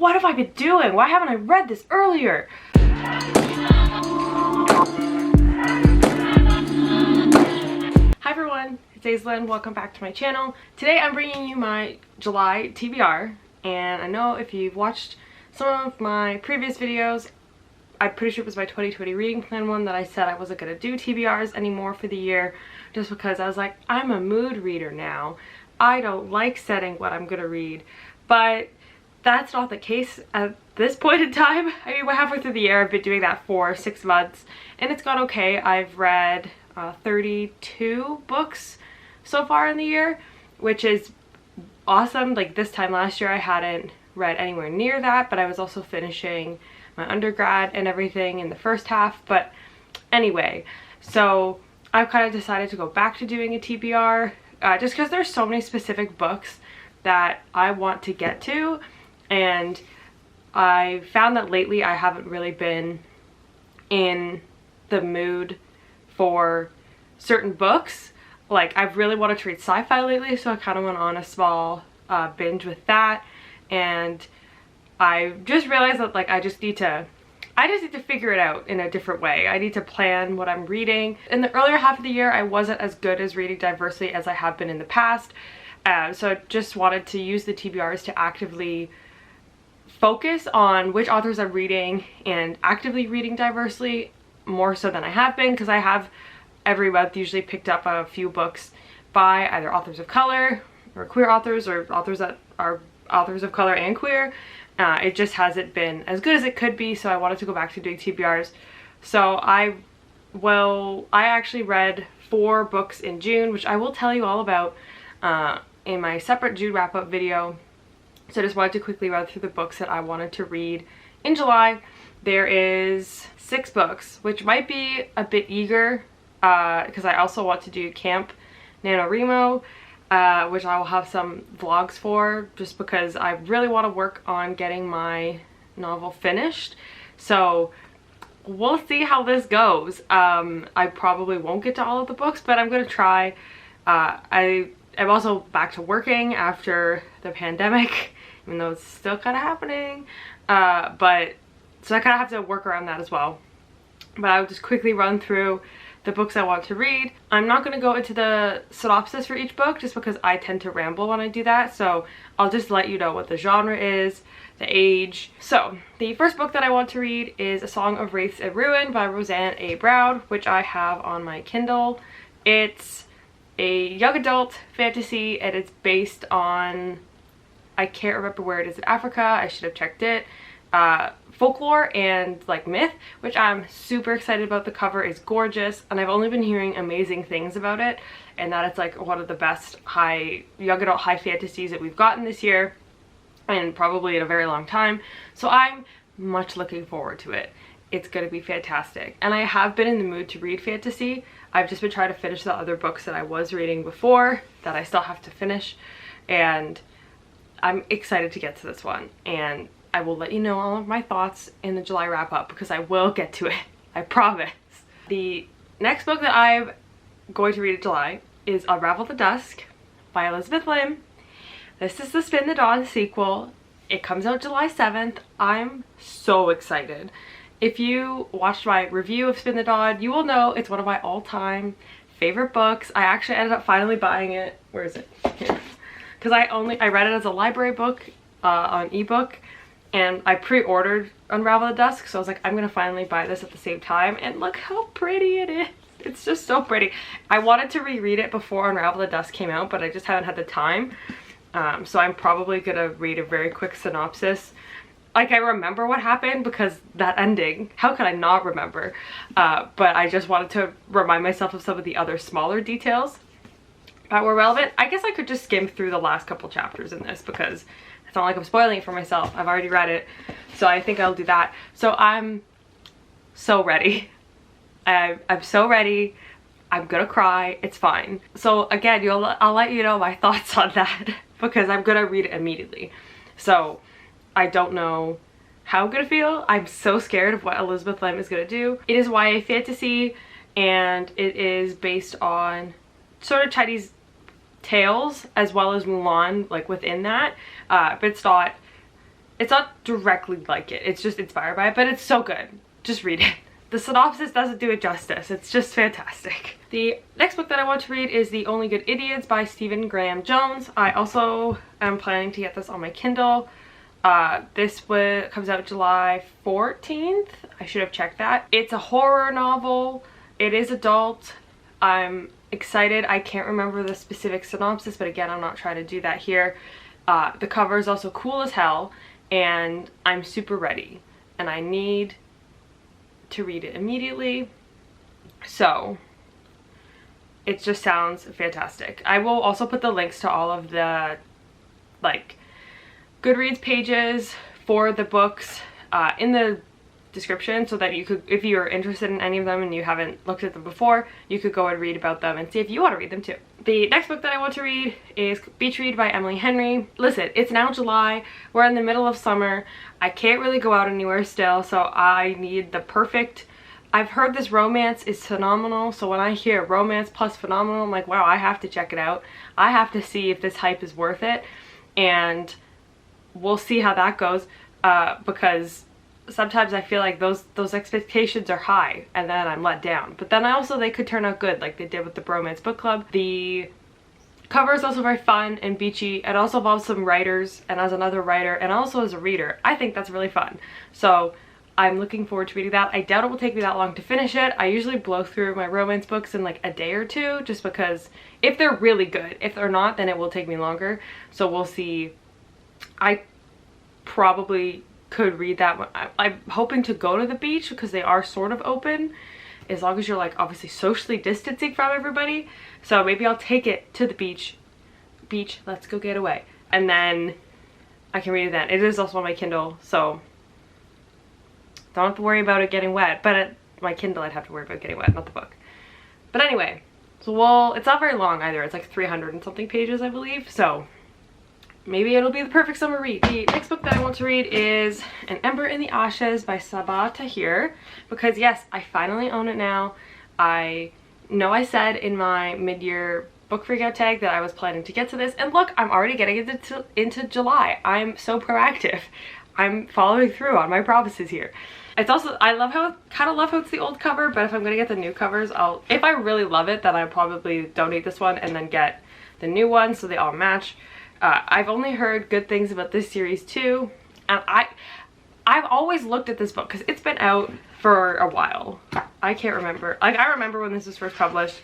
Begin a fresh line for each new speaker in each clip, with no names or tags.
what have I been doing? Why haven't I read this earlier? Hi everyone, it's Aislyn. Welcome back to my channel. Today I'm bringing you my July TBR, and I know if you've watched some of my previous videos, I'm pretty sure it was my 2020 reading plan one that I said I wasn't going to do TBRs anymore for the year, just because I was like, I'm a mood reader now. I don't like setting what I'm going to read, but that's not the case at this point in time. I mean, we're halfway through the year. I've been doing that for 6 months and it's gone okay. I've read 32 books so far in the year, which is awesome. Like this time last year I hadn't read anywhere near that, but I was also finishing my undergrad and everything in the first half. But anyway, so I've kind of decided to go back to doing a TBR just because there's so many specific books that I want to get to, and I found that lately I haven't really been in the mood for certain books. Like, I've really wanted to read sci-fi lately, so I kind of went on a small binge with that, and I just realized that like I just need to figure it out in a different way. I need to plan what I'm reading. In the earlier half of the year, I wasn't as good as reading diversely as I have been in the past, so I just wanted to use the TBRs to actively focus on which authors I'm reading and actively reading diversely more so than I have been, because I have every month usually picked up a few books by either authors of color or queer authors, or authors that are authors of color and queer. It just hasn't been as good as it could be, so I wanted to go back to doing TBRs. So I actually read 4 books in June, which I will tell you all about in my separate June wrap-up video. So I just wanted to quickly run through the books that I wanted to read in July. There is 6 books, which might be a bit eager because I also want to do Camp NaNoWriMo, which I will have some vlogs for, just because I really want to work on getting my novel finished. So we'll see how this goes. I probably won't get to all of the books, but I'm going to try. I'm also back to working after the pandemic, even though it's still kind of happening. But so I kind of have to work around that as well. But I'll just quickly run through the books I want to read. I'm not going to go into the synopsis for each book just because I tend to ramble when I do that. So I'll just let you know what the genre is, the age. So the first book that I want to read is A Song of Wraiths and Ruin by Roseanne A. Brown, which I have on my Kindle. It's a young adult fantasy and it's based on, I can't remember where it is in Africa, I should have checked it, folklore and like myth, which I'm super excited about. The cover is gorgeous and I've only been hearing amazing things about it, and that it's like one of the best young adult high fantasies that we've gotten this year and probably in a very long time. So I'm much looking forward to it. It's gonna be fantastic, and I have been in the mood to read fantasy. I've just been trying to finish the other books that I was reading before that I still have to finish, and I'm excited to get to this one, and I will let you know all of my thoughts in the July wrap-up because I will get to it, I promise. The next book that I'm going to read in July is Unravel the Dusk by Elizabeth Lim. This is the Spin the Dawn sequel. It comes out July 7th. I'm so excited. If you watched my review of Spin the Dawn, you will know it's one of my all-time favorite books. I actually ended up finally buying it. Where is it? Here. Because I read it as a library book on ebook, and I pre-ordered Unravel the Dusk, so I was like, I'm gonna finally buy this at the same time, and look how pretty it is. It's just so pretty. I wanted to reread it before Unravel the Dusk came out, but I just haven't had the time. So I'm probably gonna read a very quick synopsis. Like, I remember what happened because that ending, how could I not remember? But I just wanted to remind myself of some of the other smaller details that were relevant. I guess I could just skim through the last couple chapters in this because it's not like I'm spoiling it for myself. I've already read it, so I think I'll do that. So I'm so ready. I'm so ready. I'm gonna cry. It's fine. So again, I'll let you know my thoughts on that because I'm gonna read it immediately. So I don't know how I'm gonna feel. I'm so scared of what Elizabeth Lim is gonna do. It is YA fantasy, and it is based on sort of Chinese tales as well as Mulan, like within that, but it's It's not directly like it. It's just inspired by it, but it's so good. Just read it. The synopsis doesn't do it justice. It's just fantastic. The next book that I want to read is The Only Good Idiots by Stephen Graham Jones. I also am planning to get this on my Kindle. This comes out July 14th. I should have checked that. It's a horror novel. It is adult. I'm excited. I can't remember the specific synopsis, but again, I'm not trying to do that here. The cover is also cool as hell, and I'm super ready. And I need to read it immediately. So it just sounds fantastic. I will also put the links to all of the like Goodreads pages for the books in the description, so that you could, if you're interested in any of them and you haven't looked at them before, you could go and read about them and see if you want to read them too. The next book that I want to read is Beach Read by Emily Henry. Listen, it's now July. We're in the middle of summer. I can't really go out anywhere still, so I need the perfect... I've heard this romance is phenomenal, so when I hear romance plus phenomenal, I'm like, wow, I have to check it out. I have to see if this hype is worth it, and we'll see how that goes, because sometimes I feel like those expectations are high and then I'm let down. But then they could turn out good, like they did with the Bromance Book Club. The cover is also very fun and beachy. It also involves some writers, and as another writer and also as a reader, I think that's really fun. So I'm looking forward to reading that. I doubt it will take me that long to finish it. I usually blow through my romance books in like a day or two, just because if they're really good. If they're not, then it will take me longer. So we'll see. I probably could read that one. I'm hoping to go to the beach because they are sort of open, as long as you're like obviously socially distancing from everybody. So maybe I'll take it to the beach, let's go get away, and then I can read it then. It is also on my Kindle, so don't have to worry about it getting wet. But at my Kindle I'd have to worry about getting wet, not the book. But anyway, so it's not very long either. It's like 300 and something pages, I believe, so maybe it'll be the perfect summer read. The next book that I want to read is An Ember in the Ashes by Sabaa Tahir, because yes, I finally own it now. I know I said in my mid-year book freakout tag that I was planning to get to this, and look, I'm already getting into July. I'm so proactive. I'm following through on my promises here. It's also, I kind of love how it's the old cover, but if I'm gonna get the new covers, if I really love it, then I'll probably donate this one and then get the new one so they all match. I've only heard good things about this series too, and I've always looked at this book because it's been out for a while. I can't remember. Like, I remember when this was first published.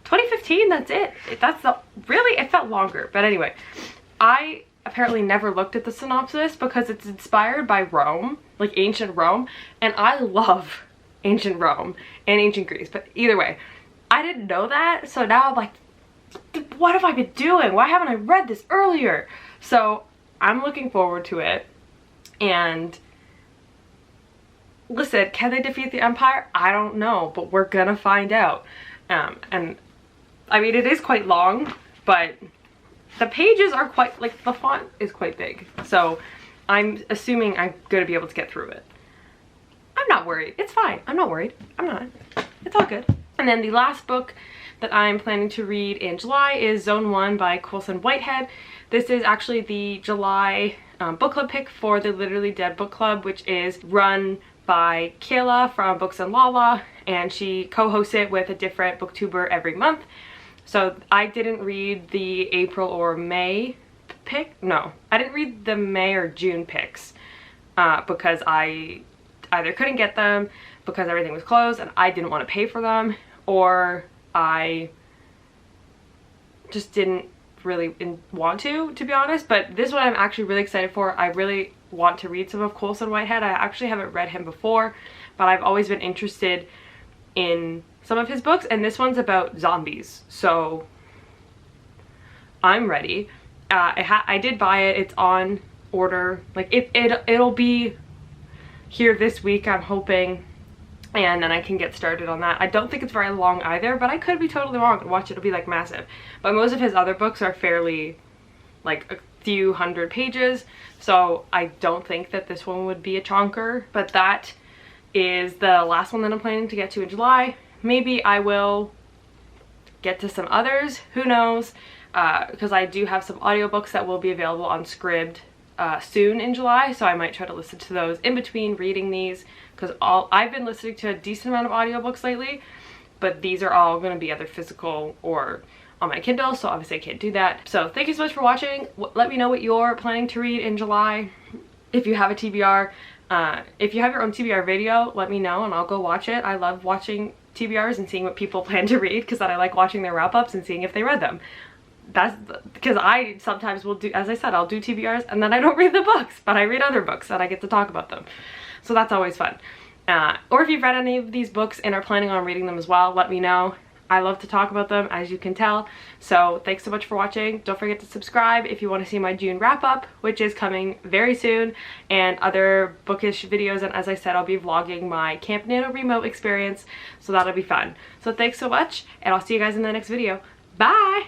2015, that's it. Really, it felt longer. But anyway, I apparently never looked at the synopsis because it's inspired by Rome, like ancient Rome, and I love ancient Rome and ancient Greece. But either way, I didn't know that, so now I'm like, what have I been doing? Why haven't I read this earlier? So I'm looking forward to it. And listen, can they defeat the Empire? I don't know, but we're gonna find out. And I mean, it is quite long, but the pages are quite, like, the font is quite big. So I'm assuming I'm gonna be able to get through it. I'm not worried. It's fine. I'm not worried. I'm not. It's all good. And then the last book that I'm planning to read in July is Zone 1 by Colson Whitehead. This is actually the July book club pick for the Literally Dead book club, which is run by Kayla from Books and Lala, and she co-hosts it with a different booktuber every month. So I didn't read the April or May pick. No, I didn't read the May or June picks because I either couldn't get them because everything was closed and I didn't want to pay for them, or I just didn't really want to be honest. But this one I'm actually really excited for. I really want to read some of Colson Whitehead. I actually haven't read him before, but I've always been interested in some of his books, and this one's about zombies, so I'm ready. I did buy it. It's on order. Like it'll be here this week, I'm hoping, and then I can get started on that. I don't think it's very long either, but I could be totally wrong and watch it'll be like massive. But most of his other books are fairly like a few hundred pages, so I don't think that this one would be a chonker. But that is the last one that I'm planning to get to in July. Maybe I will get to some others, who knows, because I do have some audiobooks that will be available on Scribd soon in July, so I might try to listen to those in between reading these, because I've been listening to a decent amount of audiobooks lately, but these are all going to be either physical or on my Kindle, so obviously I can't do that. So thank you so much for watching. Let me know what you're planning to read in July. If you have a TBR, if you have your own TBR video, let me know and I'll go watch it. I love watching TBRs and seeing what people plan to read, because then I like watching their wrap-ups and seeing if they read them. That's because I sometimes will do, as I said, I'll do TBRs and then I don't read the books, but I read other books and I get to talk about them. So that's always fun. Or if you've read any of these books and are planning on reading them as well, let me know. I love to talk about them, as you can tell. So thanks so much for watching. Don't forget to subscribe if you want to see my June wrap up, which is coming very soon, and other bookish videos. And as I said, I'll be vlogging my Camp NaNoWriMo experience, so that'll be fun. So thanks so much, and I'll see you guys in the next video. Bye!